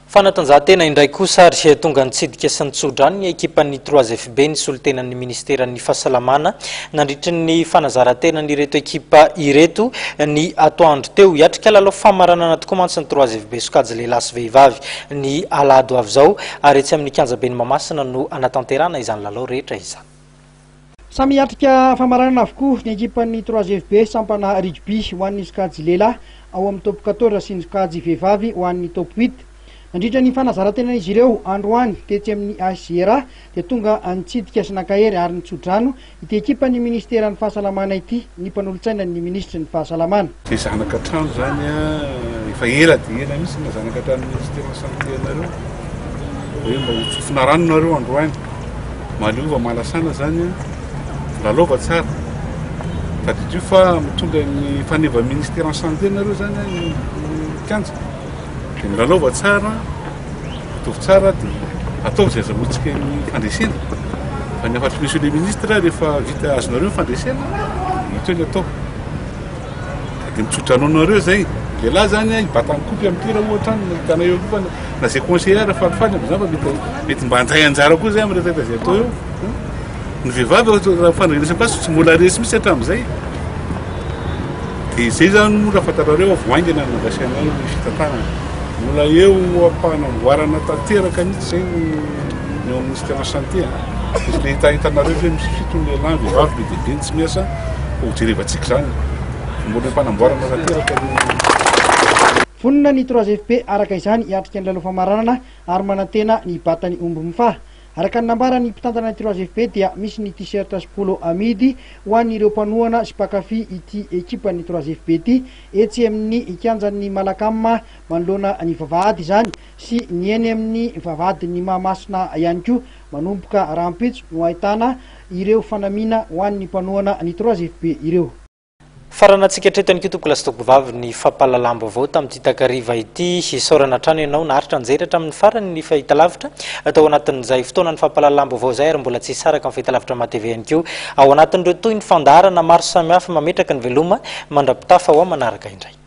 Fanatanjahantena indray kosa ary tonga nitsidika sy nitsodrany ny ekipan'ny 3FB ny solitenan'ny ministeran'ny fahasalamana nandritra ny fanazaran-tena ny reto ekipa ireto ny atoandro teo hiatrika lalao famaranana tokoa mantsy ny 3FB sokajy lehilahy sy vehivavy ny alahady avy zao ary etsy amin'ny kianjaben'ny Mahamasina no anatanterana izany lalao rehetra izany. Samy hiatrika famaranana avokoa ny ekipan'ny 3FB sampana rugby ho an'ny sokajy lehilahy ao amin'ny top 14 sy ny sokajy vehivavy ho an'ny top 8. Nandritra ny fanazaran-tenan'izy ireo androany tetsy amin'ny ACR dia tonga nitsidika sy nakahery ary nitsodrano ity ekipan'ny ministeran'ny fahasalamana ity ny mpanolontsaina ny ministry ny fahasalamana. Ty zanakatrano zany efa ela dia ela mihitsy na zanakatrano ministeran'ny santé nareo hoe mba hotsofina rano nareo androany maliova malasana zany lalova tsara tadidrio fa mitondra ny faneva ministeran'ny santé nareo zany kanja dia milalova tsara mitovy tsara dia ataovy zay azahoantsika ny fandresena fa ny afatry monsieur le ministre rehefa vita azonareo ny fandresena ito ny atao dia mitsotranao nareo zay lehilahy zany ibata ny kopy amin'ny tira ohatra ny hitanao eo koa fa na zay conseillère falifaly am'izany fa mety mba handray anjara koa zay amin'ny resaka zay atao eo ny vehivavy raha fandrenesana koa tsy mbola resy mihitsy hatramin'izay dia zay zany raha fantarareo avoaingana ny nagasianao ny fitantanana mbola eo ampanamboarana tanteraka mihitsy zay ny ao ministère santé izy le hitanareo hoe misy fitony lehilahy vehivavy be dia be tsy miasa ho jerevantsika zany mbola ampanamboarana tanteraka vonona ny 3FB araka izany hiatrika ny lalao famaranana ary manantena ny batany omby mifaha. Araka ny nambara ny mpitantana ny 3FB dia misy ny t-shirt sy polo amidy ho an'ireo mpanohana sy mpakafy ity ekipan'ny 3FB ity etsy amin'ny kianjan'ny Malakama manoloana ny vavahady izany sy ny eny amin'ny vavahadin'ny Mahamasina ihany koa manomboka Rampitso no ahitana ireo fanamina ho an'ny mpanohana ny 3FB ireo. Faranatsika treto ny kitoko lasitoko vavy ny fampalalambo avao tamin'ity takariva ity sorana trano ianao naharitra anjeratra amin'ny farany ny fahita lavitra atao anatin'izay fotoana ny fampalalambo avao zay ary mbola tsy saraka amin'ny fahita lavitra matv ihany koa ao anatin'ireo toy ny fandarana maro samihafa mametraka ny veloma mandrapitafa ao manaraka indray.